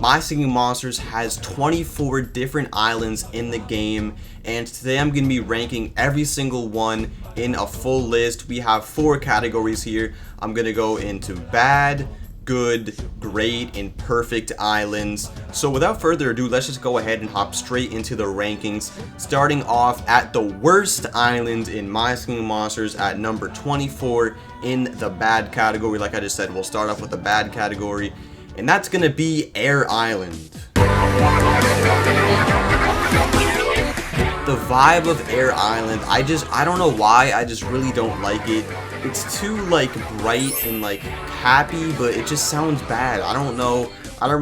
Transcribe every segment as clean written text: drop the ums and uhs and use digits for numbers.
My Singing Monsters has 24 different islands in the game, and today I'm going to be ranking every single one in a full list. We have 4 categories here. I'm going to go into bad, good, great, and perfect islands. So without further ado, let's just go ahead and hop straight into the rankings, starting off at the worst island in My Singing Monsters at number 24 in the bad category. Like I just said, we'll start off with the bad category, and that's gonna be Air Island. The vibe of Air Island, I don't know why, I just really don't like it. It's too like bright and like happy, but it just sounds bad. I don't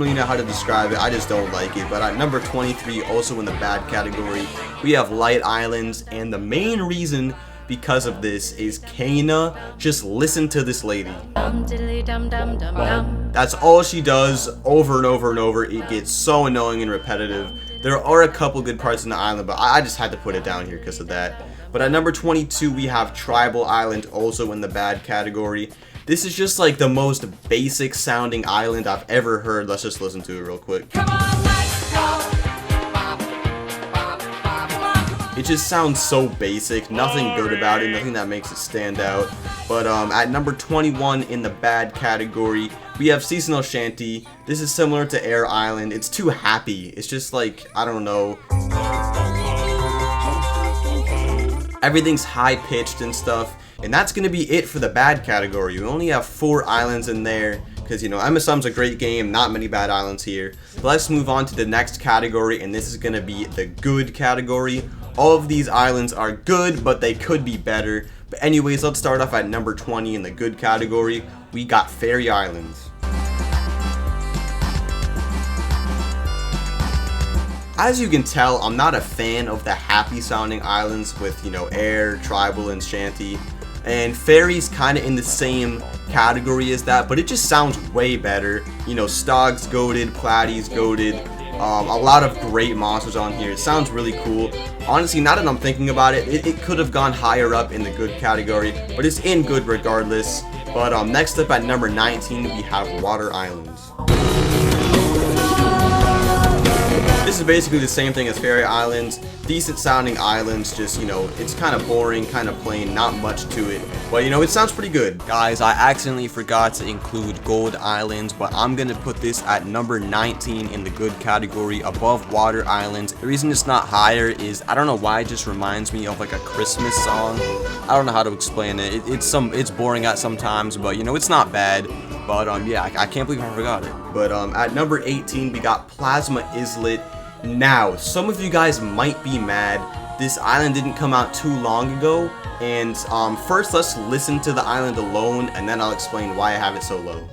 really know how to describe it. I just don't like it. But at number 23, also in the bad category, we have Light Islands, and the main reason because of this is Kana. Just listen to this lady. That's all she does over and over and over. It gets so annoying and repetitive. There are a couple good parts in the island, but I just had to put it down here because of that. But at number 22, we have Tribal Island, also in the bad category. This is just like the most basic sounding island I've ever heard. Let's just listen to it real quick. Come on, let's go. It just sounds so basic, nothing good about it, nothing that makes it stand out. But at number 21 in the bad category, we have Seasonal Shanty. This is similar to Air Island. It's too happy. It's just like, I don't know. Everything's high-pitched and stuff. And that's going to be it for the bad category. We only have 4 islands in there. Because, you know, MSM's a great game, not many bad islands here. But let's move on to the next category, and this is going to be the good category. All of these islands are good, but they could be better. But anyways, let's start off at number 20 in the good category. We got Fairy Islands. As you can tell, I'm not a fan of the happy sounding islands with, you know, Air, Tribal, and Shanty. And Fairy's kind of in the same category as that, but it just sounds way better. You know, Stog's goated, Platy's goated. A lot of great monsters on here. It sounds really cool. Honestly, now that I'm thinking about it, it could have gone higher up in the good category, but it's in good regardless. But next up at number 19, we have Water Islands. This is basically the same thing as Fairy Islands. Decent sounding islands, just, you know, it's kind of boring, kind of plain, not much to it. But, you know, it sounds pretty good. Guys, I accidentally forgot to include Gold Islands, but I'm going to put this at number 19 in the good category, above Water Islands. The reason it's not higher is, I don't know why, it just reminds me of like a Christmas song. I don't know how to explain it. It's boring at sometimes, but, you know, it's not bad. But, yeah, I can't believe I forgot it. But, at number 18, we got Plasma Islet. Now, some of you guys might be mad. This island didn't come out too long ago, and first let's listen to the island alone, and then I'll explain why I have it so low.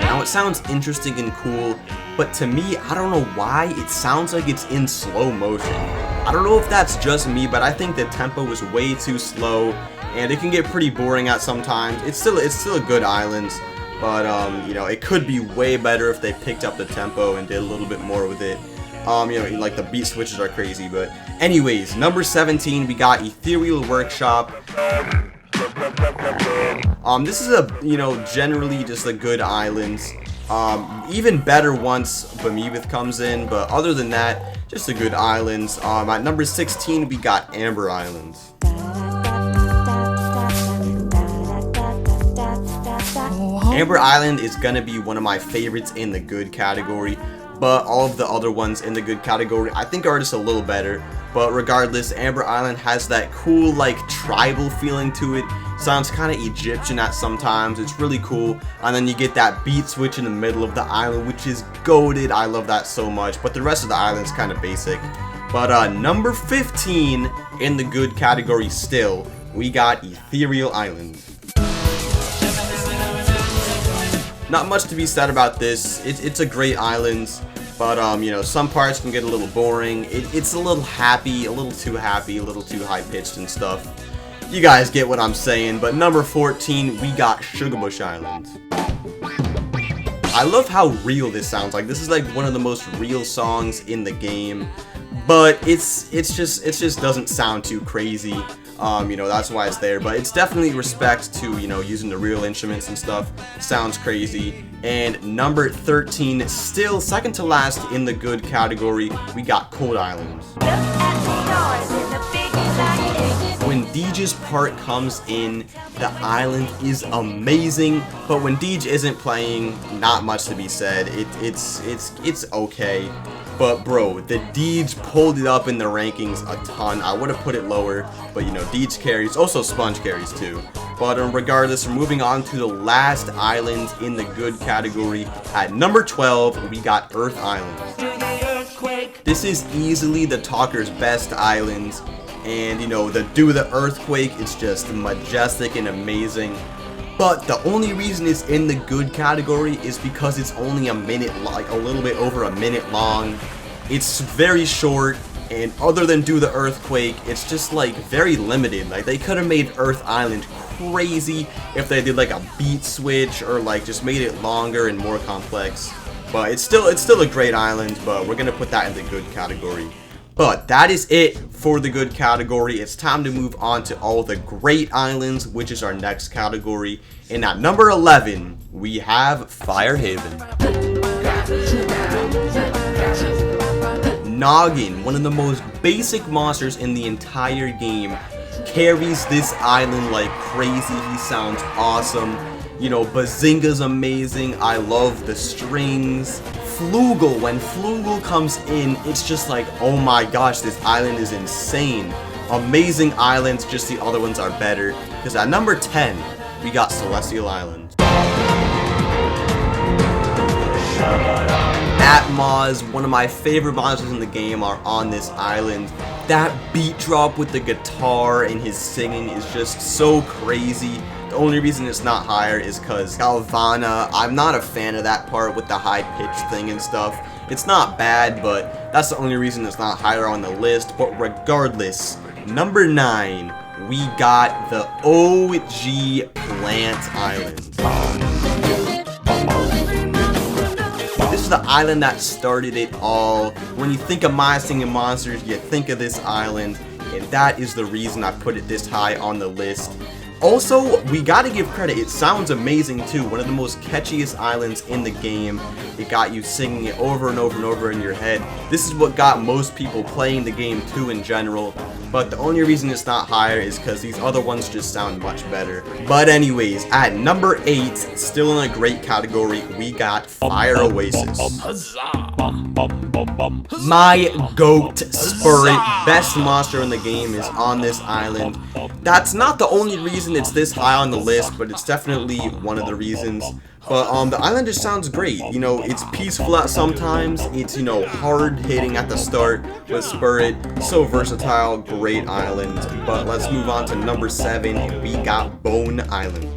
Now, it sounds interesting and cool, but to me, I don't know why, it sounds like it's in slow motion. I don't know if that's just me, but I think the tempo is way too slow, and it can get pretty boring at sometimes. It's still a good island. But, you know, it could be way better if they picked up the tempo and did a little bit more with it. You know, like the beat switches are crazy, but anyways, number 17, we got Ethereal Workshop. This is a, you know, generally just a good island. Even better once Bemeebeth comes in, but other than that, just a good island. At number 16, we got Amber Islands. Amber Island is gonna be one of my favorites in the good category, but all of the other ones in the good category I think are just a little better. But regardless, Amber Island has that cool like tribal feeling to it. Sounds kind of Egyptian at sometimes. It's really cool. And then you get that beat switch in the middle of the island, which is goated. I love that so much. But the rest of the island's kind of basic. But number 15 in the good category still, we got Ethereal Island. Not much to be said about this. It's a great island, but you know, some parts can get a little boring. It's a little happy, a little too happy, a little too high-pitched and stuff. You guys get what I'm saying. But number 14, we got Sugarbush Island. I love how real this sounds. Like, this is like one of the most real songs in the game, but it just doesn't sound too crazy. You know, that's why it's there. But it's definitely respect to, you know, using the real instruments and stuff. Sounds crazy. And number 13, still second to last in the good category, we got Cold Islands. When Deej's part comes in, the island is amazing, but when Deej isn't playing, not much to be said. It's okay. But bro, the Deej pulled it up in the rankings a ton. I would have put it lower, but you know, Deej carries, also Sponge carries too. But regardless, we're moving on to the last island in the good category. At number 12, we got Earth Islands. This is easily the talker's best island. And you know, the Do the Earthquake is just majestic and amazing. But the only reason it's in the good category is because it's only a minute, like a little bit over a minute long. It's very short, and other than Do the Earthquake, it's just like very limited. Like they could have made Earth Island crazy if they did like a beat switch or like just made it longer and more complex. But it's still a great island, but we're gonna put that in the good category. But that is it for the good category. It's time to move on to all the great islands, which is our next category. And at number 11, we have Firehaven. Noggin, one of the most basic monsters in the entire game, carries this island like crazy. He sounds awesome. You know, Bazinga's amazing. I love the strings. Flugel, when Flugel comes in, it's just like, oh my gosh, this island is insane. Amazing islands, just the other ones are better. Because at number 10, we got Celestial Island. Atmos, one of my favorite monsters in the game, are on this island. That beat drop with the guitar and his singing is just so crazy. The only reason it's not higher is because Galvana, I'm not a fan of that part with the high-pitched thing and stuff. It's not bad, but that's the only reason it's not higher on the list. But regardless, number 9, we got the OG Plant Island. This is the island that started it all. When you think of My Singing Monsters, you think of this island, and that is the reason I put it this high on the list. Also, we gotta give credit, it sounds amazing too. One of the most catchiest islands in the game. It got you singing it over and over and over in your head. This is what got most people playing the game too in general. But the only reason it's not higher is because these other ones just sound much better. But anyways, at number 8, still in a great category, we got Fire Oasis. My goat Spirit, best monster in the game, is on this island. That's not the only reason it's this high on the list, but it's definitely one of the reasons. But the island just sounds great. You know, it's peaceful at sometimes. It's, you know, hard hitting at the start with Spirit. So versatile, great island. But let's move on to number 7. We got Bone Island.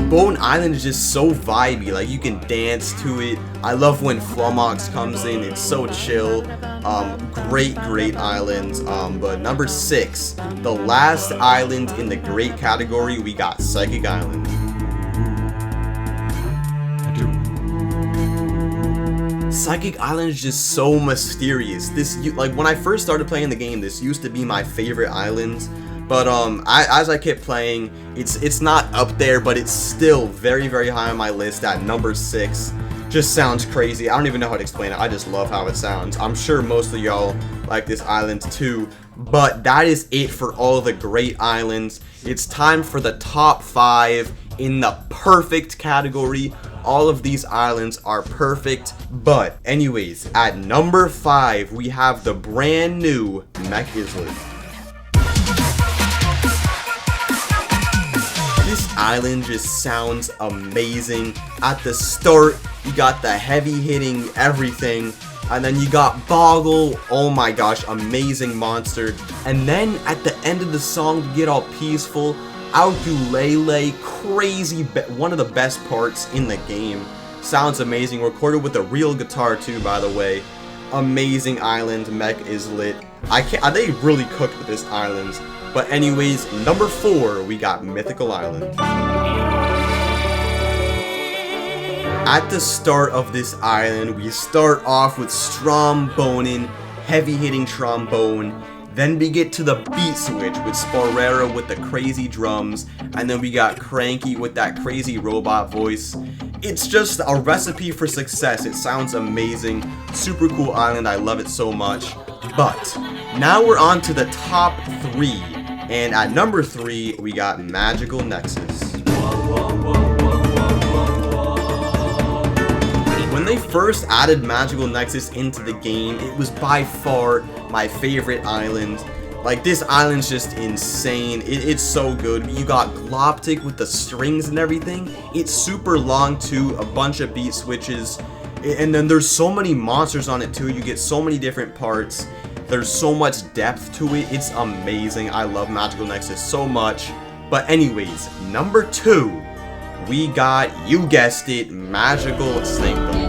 Bone Island is just so vibey, like you can dance to it. I love when Flumox comes in, it's so chill. Great islands. But number 6, the last island in the great category, we got Psychic Island. Psychic Island is just so mysterious. Like when I first started playing the game, this used to be my favorite island. But as I kept playing, it's not up there, but it's still very high on my list at number 6. Just sounds crazy. I don't even know how to explain it. I just love how it sounds. I'm sure most of y'all like this island too. But that is it for all the great islands. It's time for the top 5 in the perfect category. All of these islands are perfect. But anyways, at number 5, we have the brand new Mech Islet. This island just sounds amazing. At the start, you got the heavy hitting everything, and then you got Boggle, oh my gosh, amazing monster. And then at the end of the song, to get all peaceful, Aululele, crazy, one of the best parts in the game. Sounds amazing, recorded with a real guitar too, by the way. Amazing island, Mech Islet. They really cooked with this island. But anyways, number 4, we got Mythical Island. At the start of this island, we start off with Strombonin, heavy hitting trombone. Then we get to the beat switch with Sporera with the crazy drums, and then we got Cranky with that crazy robot voice. It's just a recipe for success. It sounds amazing. Super cool island. I love it so much. But now we're on to the top 3. And at number 3, we got Magical Nexus. When they first added Magical Nexus into the game, it was by far my favorite island. Like, this island's just insane. It's so good. You got Gloptic with the strings and everything. It's super long too, a bunch of beat switches. And then there's so many monsters on it too. You get so many different parts. There's so much depth to it. It's amazing. I love Magical Nexus so much. But anyways, number 2, we got, you guessed it, Magical Sanctum.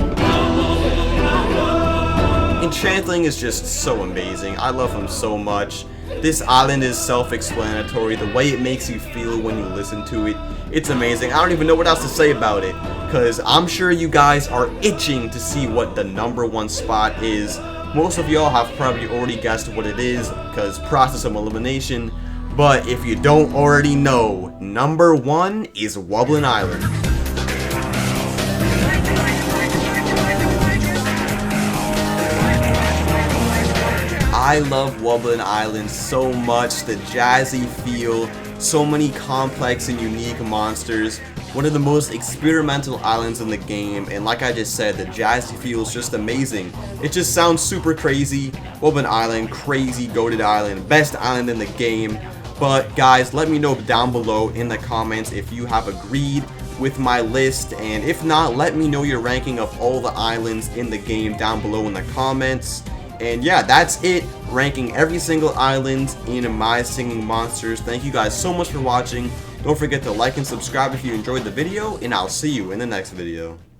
Enchanting is just so amazing. I love him so much. This island is self-explanatory. The way it makes you feel when you listen to it, it's amazing. I don't even know what else to say about it, because I'm sure you guys are itching to see what the number 1 spot is. Most of y'all have probably already guessed what it is, because process of elimination. But if you don't already know, number 1 is Wublin Island. I love Wublin Island so much. The jazzy feel, so many complex and unique monsters. One of the most experimental islands in the game, and like I just said, the jazzy feel is just amazing. It just sounds super crazy. Wublin Island, crazy goated island, best island in the game. But guys, let me know down below in the comments if you have agreed with my list, and if not, let me know your ranking of all the islands in the game down below in the comments. And yeah, that's it, ranking every single island in My Singing Monsters. Thank you guys so much for watching. Don't forget to like and subscribe if you enjoyed the video, and I'll see you in the next video.